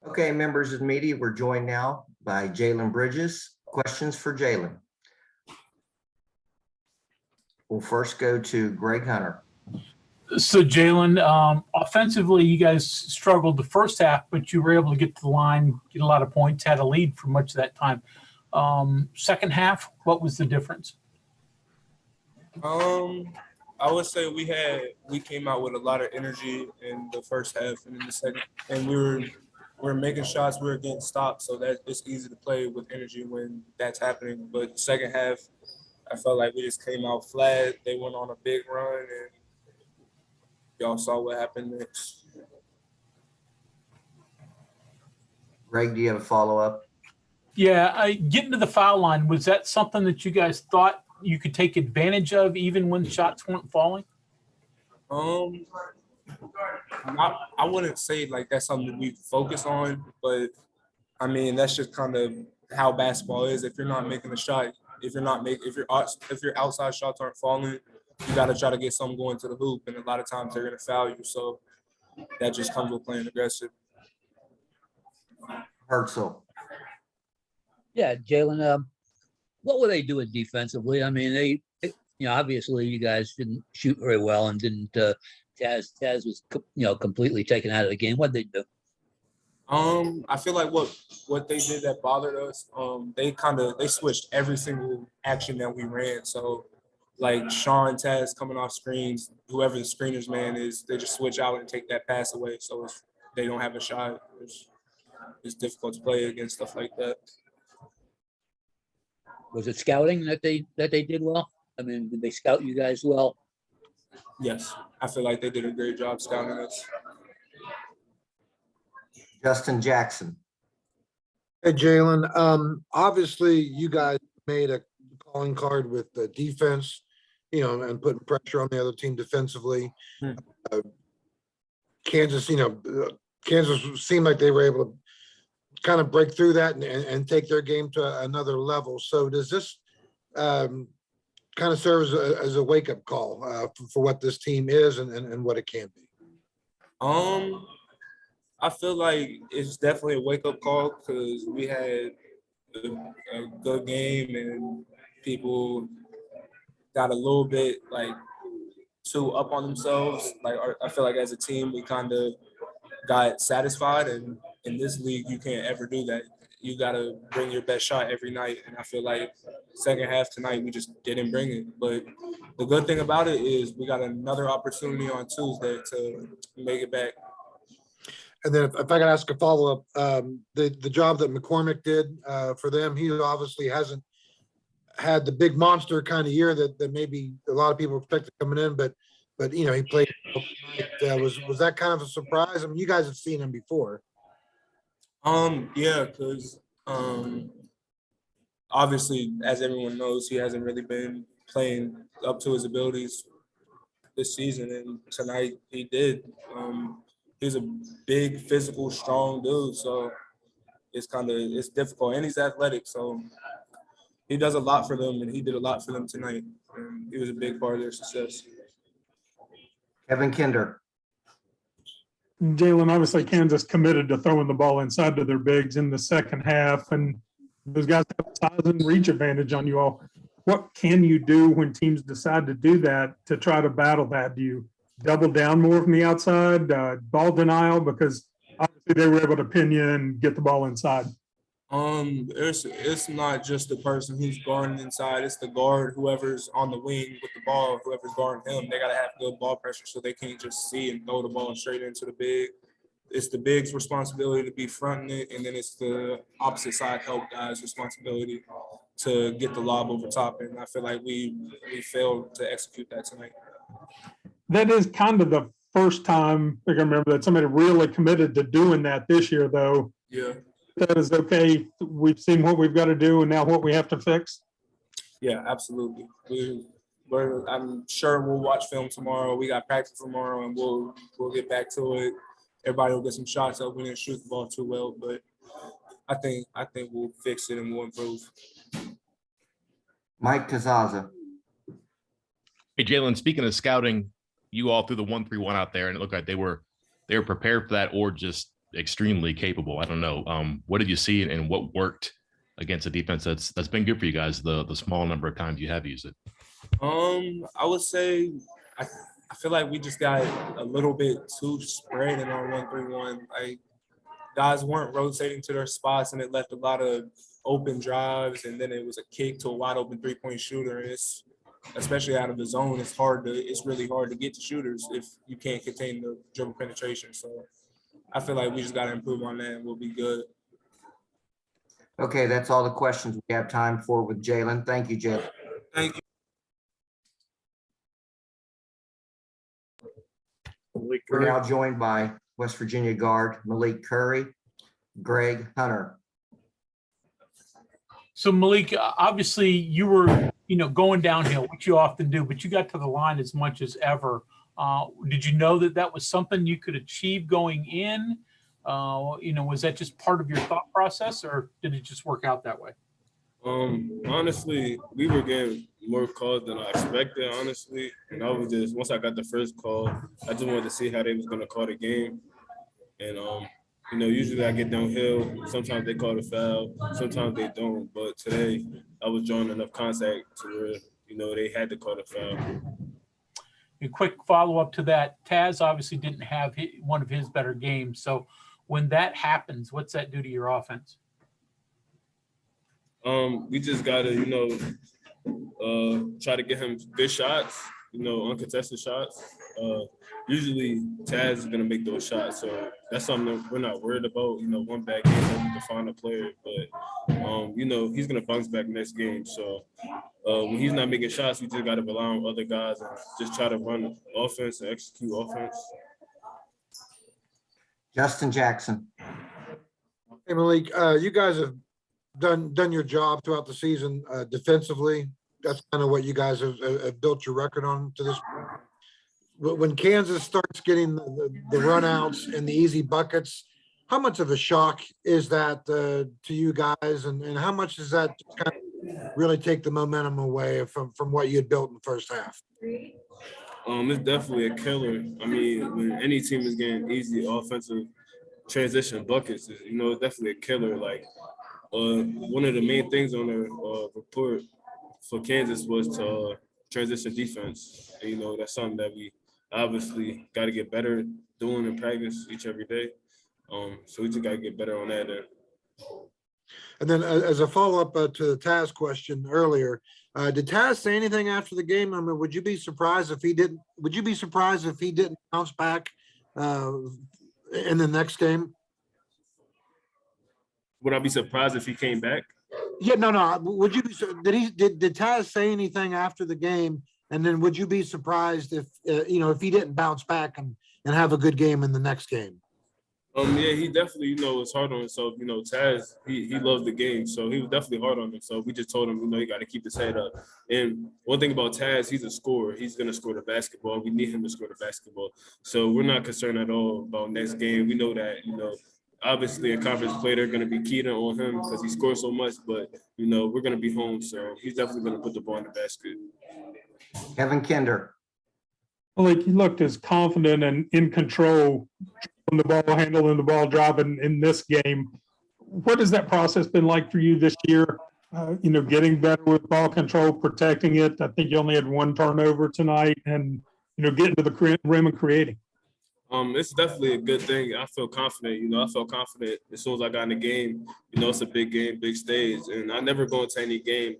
Okay, members of the media, we're joined now by Jalen Bridges. Questions for Jalen? We'll first go to Greg Hunter. So, Jalen, offensively, you guys struggled the first half, but you were able to get to the line, get a lot of points, had a lead for much of that time. Second half, what was the difference? I would say we came out with a lot of energy in the first half and in the second, and we were making shots, we were getting stopped, so that it's easy to play with energy when that's happening. But second half, I felt like we just came out flat. They went on a big run, and y'all saw what happened next. Greg, do you have a follow-up? Yeah, getting to the foul line, was that something that you guys thought you could take advantage of even when shots weren't falling? I wouldn't say like that's something we focus on, but I mean that's just kind of how basketball is. If you're not making a shot, if your outside shots aren't falling, you got to try to get something going to the hoop, and a lot of times they're gonna foul you. So that just comes with playing aggressive. Herzl. Yeah, Jalen, what were they doing defensively? I mean, obviously you guys didn't shoot very well and didn't. Taz was, completely taken out of the game. What did they do? I feel like what they did that bothered us. They switched every single action that we ran. So like Sean, Taz coming off screens, whoever the screener's man is, they just switch out and take that pass away. So they don't have a shot. It's difficult to play against stuff like that. Was it scouting that they did well? I mean, did they scout you guys well? Yes, I feel like they did a great job scouting us. Justin Jackson. Hey, Jalen. Obviously, you guys made a calling card with the defense, and putting pressure on the other team defensively. Kansas seemed like they were able to kind of break through that and take their game to another level. So does this kind of serve as a wake-up call for what this team is and what it can be? I feel like it's definitely a wake-up call because we had a good game and people got a little bit like too up on themselves. Like I feel like as a team we kind of got satisfied, and in this league you can't ever do that. You got to bring your best shot every night, and I feel like second half tonight we just didn't bring it. But the good thing about it is we got another opportunity on Tuesday to make it back. And then if I can ask a follow-up, the job that McCormick did for them, he obviously hasn't had the big monster kind of year that maybe a lot of people expected coming in, but he played. Was that kind of a surprise? I mean, you guys have seen him before. Yeah, because obviously, as everyone knows, he hasn't really been playing up to his abilities this season, and tonight he did. He's a big, physical, strong dude, so it's difficult, and he's athletic, so he does a lot for them, and he did a lot for them tonight. And he was a big part of their success. Kevin Kinder. Jalen, obviously Kansas committed to throwing the ball inside to their bigs in the second half, and those guys have a size and reach advantage on you all. What can you do when teams decide to do that to try to battle that? Do you double down more from the outside, ball denial? Because obviously they were able to pin you and get the ball inside. It's not just the person who's guarding inside, it's the guard, whoever's on the wing with the ball, whoever's guarding him. They got to have good ball pressure so they can't just see and throw the ball straight into the big. It's the big's responsibility to be fronting it, and then it's the opposite side help guys' responsibility to get the lob over top. And I feel like we failed to execute that tonight. That is kind of the first time I can remember that somebody really committed to doing that this year, though. Yeah. That is okay. We've seen what we've got to do and now what we have to fix. Yeah, absolutely. I'm sure we'll watch film tomorrow. We got practice tomorrow, and we'll get back to it. Everybody will get some shots up. We didn't shoot the ball too well, but I think we'll fix it and we'll improve. Mike Kazaza. Hey, Jalen, speaking of scouting, you all threw the 1-3-1 out there, and it looked like they were they were prepared for that or just extremely capable? I don't know. What did you see and what worked against a defense that's been good for you guys the small number of times you have used it? I would say I feel like we just got a little bit too spread in our 1-3-1. Like guys weren't rotating to their spots, and it left a lot of open drives, and then it was a kick to a wide open 3-point shooter. And it's, especially out of the zone, it's really hard to get to shooters if you can't contain the dribble penetration. So I feel like we just got to improve on that and we'll be good. Okay, that's all the questions we have time for with Jalen. Thank you, Jalen. Thank you. We're now joined by West Virginia guard Malik Curry, Greg Hunter. So Malik, obviously you were, going downhill, which you often do, but you got to the line as much as ever. Did you know that was something you could achieve going in? Was that just part of your thought process, or did it just work out that way? Honestly, we were getting more calls than I expected, honestly. And I was just, once I got the first call, I just wanted to see how they was going to call the game. And, usually I get downhill. Sometimes they call the foul. Sometimes they don't. But today I was drawing enough contact to where, they had to call the foul. A quick follow-up to that, Taz obviously didn't have one of his better games. So when that happens, what's that do to your offense? We just gotta, try to get him good shots, uncontested shots. Usually Taz is gonna make those shots, so that's something that we're not worried about. One bad game we can find a player, but he's gonna bounce back next game. So when he's not making shots, we just gotta rely on other guys and just try to run offense and execute offense. Justin Jackson. Hey, Malik, you guys have done your job throughout the season defensively. That's kind of what you guys have built your record on to this point. When Kansas starts getting the runouts and the easy buckets, how much of a shock is that to you guys, and how much does that kind of really take the momentum away from what you had built in the first half? It's definitely a killer. I mean, when any team is getting easy offensive transition buckets, it's definitely a killer. Like one of the main things on the report for Kansas was to transition defense. And, that's something that we obviously got to get better doing in practice every day. So we just got to get better on that. And then as a follow-up to the Taz question earlier, did Taz say anything after the game? I mean, would you be surprised if he didn't? Would you be surprised if he didn't bounce back in the next game? Would I be surprised if he came back? Yeah, no. Would you be? Did Taz say anything after the game? And then would you be surprised if if he didn't bounce back and have a good game in the next game? Yeah, he definitely, was hard on himself. Taz, he loves the game, so he was definitely hard on himself. We just told him, he got to keep his head up. And one thing about Taz, he's a scorer. He's going to score the basketball. We need him to score the basketball. So we're not concerned at all about next game. We know that, obviously a conference play, they're going to be keyed on him because he scores so much, but, we're going to be home. So he's definitely going to put the ball in the basket. Kevin Kinder. Like, he looked as confident and in control on the ball, handling the ball, driving in this game. What has that process been like for you this year? Getting better with ball control, protecting it. I think you only had one turnover tonight, and getting to the rim and creating. It's definitely a good thing. I feel confident. I felt confident as soon as I got in the game. It's a big game, big stage, and I never go into any game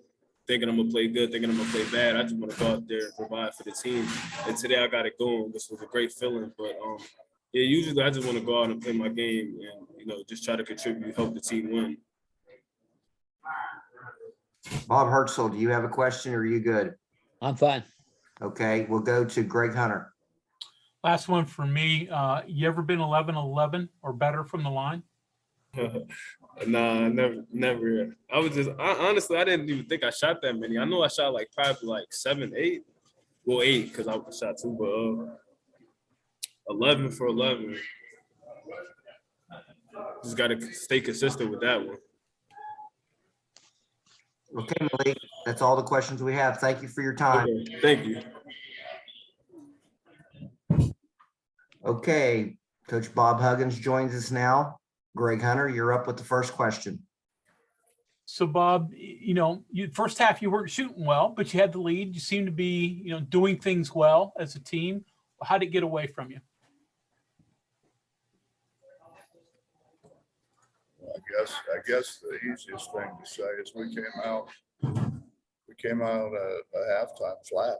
thinking I'm gonna play good, thinking I'm gonna play bad. I just want to go out there and provide for the team. And today I got it going, which was a great feeling. But yeah, usually I just want to go out and play my game and just try to contribute, help the team win. Bob Hertzel, do you have a question or are you good? I'm fine. Okay, we'll go to Greg Hunter. Last one for me. You ever been 11-11 or better from the line? Nah, never. Honestly, I didn't even think I shot that many. I know I shot probably 7, 8. Well, 8 because I shot 2, but 11 for 11. Just got to stay consistent with that one. Okay, Malik, that's all the questions we have. Thank you for your time. Okay, thank you. Okay, Coach Bob Huggins joins us now. Greg Hunter, you're up with the first question. So Bob, you first half you weren't shooting well, but you had the lead. You seemed to be, doing things well as a team. How did it get away from you? I guess the easiest thing to say is we came out at halftime flat.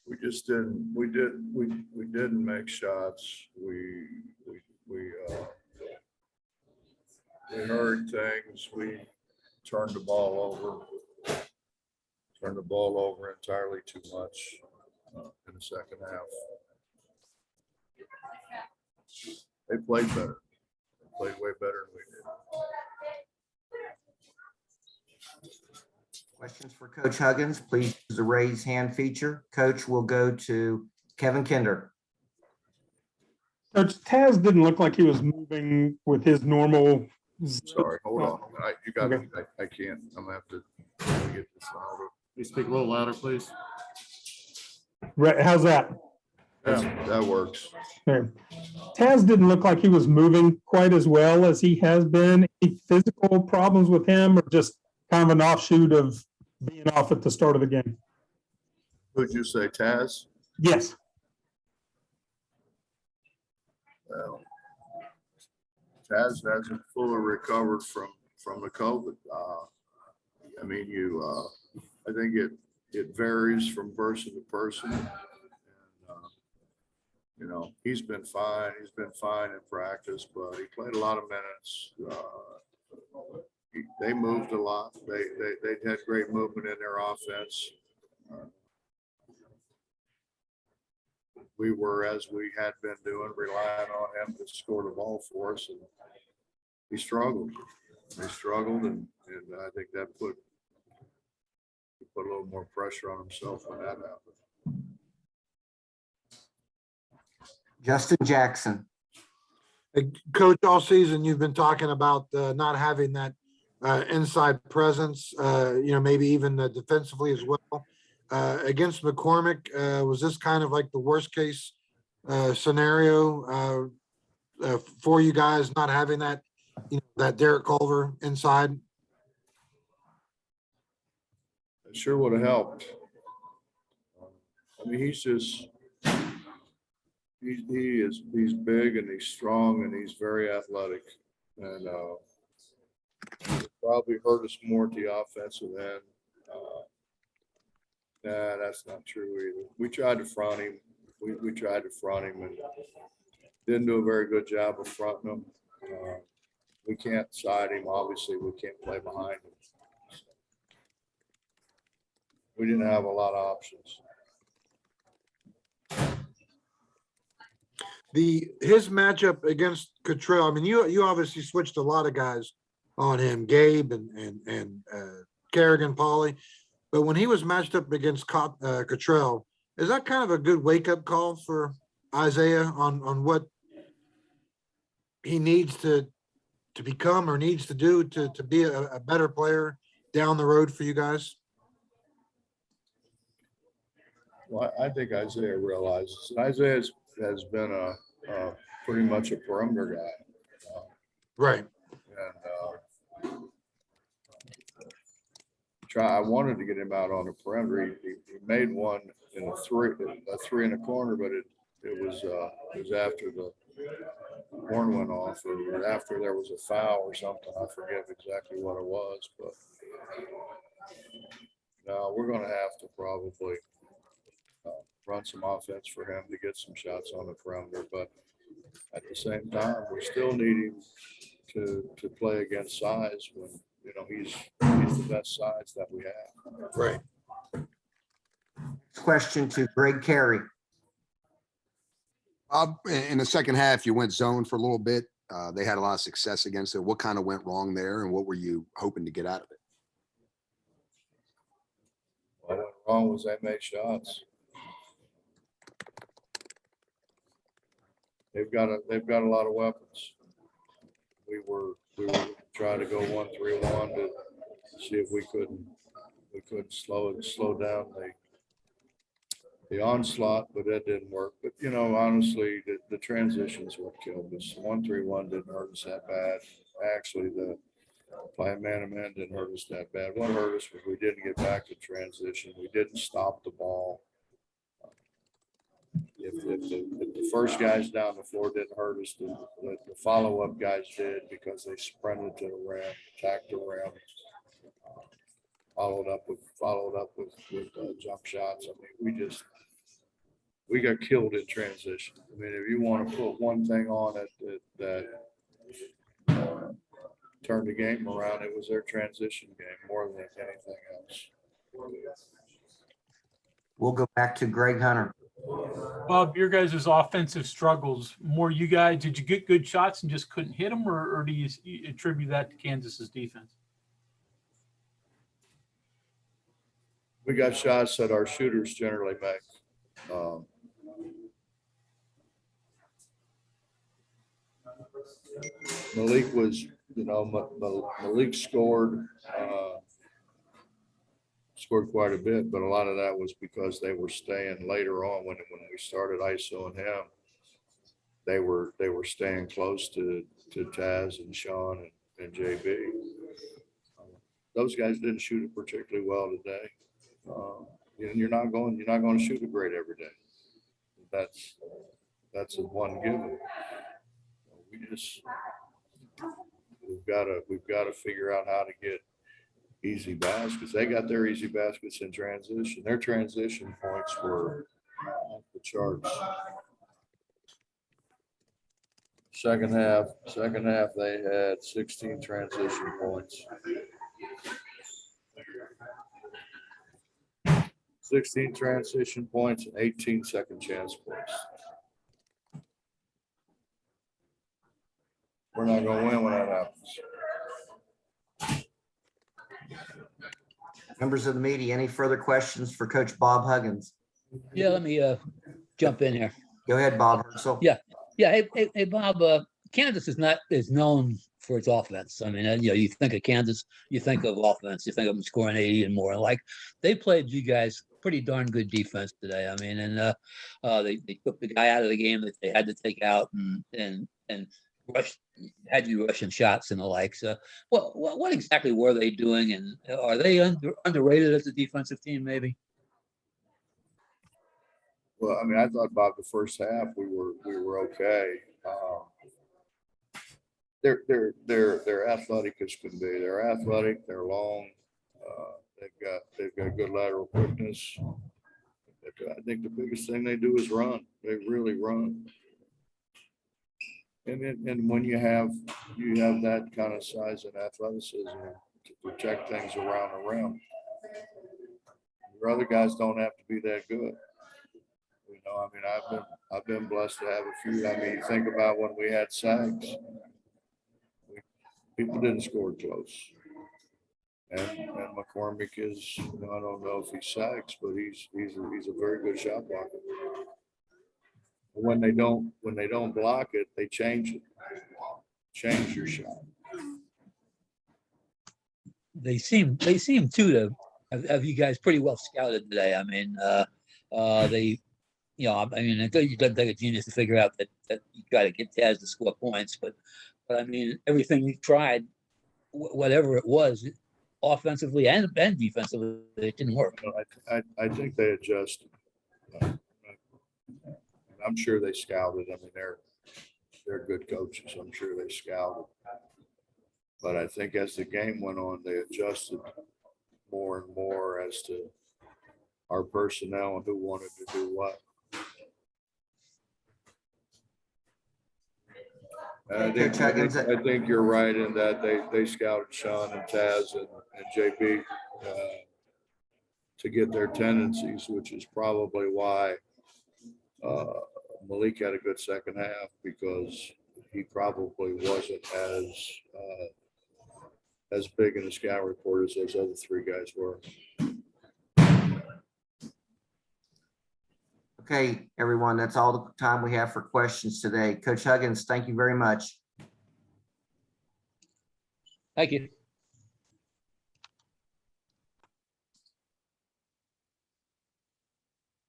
We just didn't. We didn't make shots. We heard things. We turned the ball over. Turned the ball over entirely too much in the second half. They played better. They played way better than we did. Questions for Coach Huggins, please use the raise hand feature. Coach will go to Kevin Kinder. Coach, Taz didn't look like he was moving with his normal. Sorry, hold on. You got Okay. I can't. I'm gonna have to get this louder. You speak a little louder, please. Right, how's that? That works. Okay. Taz didn't look like he was moving quite as well as he has been. Any physical problems with him, or just kind of an offshoot of being off at the start of the game? Who'd you say, Taz? Yes. Well, Taz hasn't fully recovered from the COVID. I mean, I think it varies from person to person. And, he's been fine. He's been fine in practice, but he played a lot of minutes. They moved a lot. They had great movement in their offense. We were, as we had been doing, relying on him to score the ball for us, and he struggled. And I think that put a little more pressure on himself when that happened. Justin Jackson. Hey, Coach, all season you've been talking about not having that inside presence, maybe even defensively as well. Against McCormick, was this kind of like the worst case scenario for you guys, not having that, that Derek Culver inside? It sure would have helped. I mean, he's big and he's strong and he's very athletic, and probably hurt us more at the offensive end. Nah, that's not true either. We tried to front him. We tried to front him and didn't do a very good job of fronting him. We can't side him. Obviously, we can't play behind him. We didn't have a lot of options. His matchup against Cottrell, I mean, you obviously switched a lot of guys on him, Gabe and Kerrigan, Pauly. But when he was matched up against Cottrell, is that kind of a good wake-up call for Isaiah on what he needs to become or needs to do to be a better player down the road for you guys? Well, I think Isaiah realizes. Isaiah has been pretty much a perimeter guy. Right. And I wanted to get him out on the perimeter. He made one in a three in the corner, but it was after the horn went off, or after there was a foul or something. I forget exactly what it was, but no, we're going to have to probably run some offense for him to get some shots on the perimeter. But at the same time, we still need him to play against size when he's the best size that we have. Right. Question to Greg Carey. In the second half, you went zone for a little bit. They had a lot of success against it. What kind of went wrong there, and what were you hoping to get out of it? What went wrong was they made shots. They've got a lot of weapons. We were trying to go 1-3-1 to see if we couldn't we couldn't slow down the onslaught, but that didn't work. But, you know, honestly, the transitions what killed us. 1-3-1 didn't hurt us that bad. Actually, the playing man-to-man didn't hurt us that bad. What hurt us was we didn't get back to transition. We didn't stop the ball. If the first guys down the floor didn't hurt us, the follow-up guys did, because they sprinted to the rim, attacked the rim, followed up with jump shots. I mean, we got killed in transition. I mean, if you want to put one thing on it that turned the game around, it was their transition game more than anything else. We'll go back to Greg Hunter. Bob, your guys' offensive struggles, more you guys, did you get good shots and just couldn't hit them, or do you attribute that to Kansas's defense? We got shots that our shooters generally make. Malik was, you know, Malik scored quite a bit, but a lot of that was because they were staying later on when we started ISOing him. They were staying close to Taz and Sean and JB. Those guys didn't shoot it particularly well today. You're not going to shoot it great every day. That's a one given. We've got to figure out how to get easy baskets. They got their easy baskets in transition. Their transition points were off the charts. Second half, they had 16 transition points. 16 transition points and 18 second chance points. We're not going to win when that happens. Members of the media, any further questions for Coach Bob Huggins? Yeah, let me jump in here. Go ahead, Bob Herschel. Yeah. Hey, Bob. Kansas is known for its offense. I mean, you think of Kansas, you think of offense, you think of them scoring 80 and more. Like, they played you guys pretty darn good defense today. I mean, and they took the guy out of the game that they had to take out, and had you rushing shots and the like. So, what exactly were they doing, and are they underrated as a defensive team? Maybe. Well, I mean, I thought about the first half we were okay. They're athletic as can be. They're athletic. They're long. They've got good lateral quickness. I think the biggest thing they do is run. They really run. And when you have that kind of size and athleticism to protect things around the rim, your other guys don't have to be that good. You know, I mean, I've been blessed to have a few. I mean, you think about when we had sacks, people didn't score close. And McCormick is, you know, I don't know if he sacks, but he's a very good shot blocker. When they don't block it, they change it. Change your shot. They seem too to have you guys pretty well scouted today. I mean, it doesn't take a genius to figure out that you got to get Taz to score points, but I mean, everything you tried, whatever it was, offensively and defensively, it didn't work. I think they adjusted. I'm sure they scouted. I mean, they're good coaches. I'm sure they scouted. But I think as the game went on, they adjusted more and more as to our personnel and who wanted to do what. I think you're right in that they scouted Sean and Taz and JB to get their tendencies, which is probably why Malik had a good second half, because he probably wasn't as big in the scout report as those other three guys were. Okay, everyone, that's all the time we have for questions today. Coach Huggins, thank you very much. Thank you.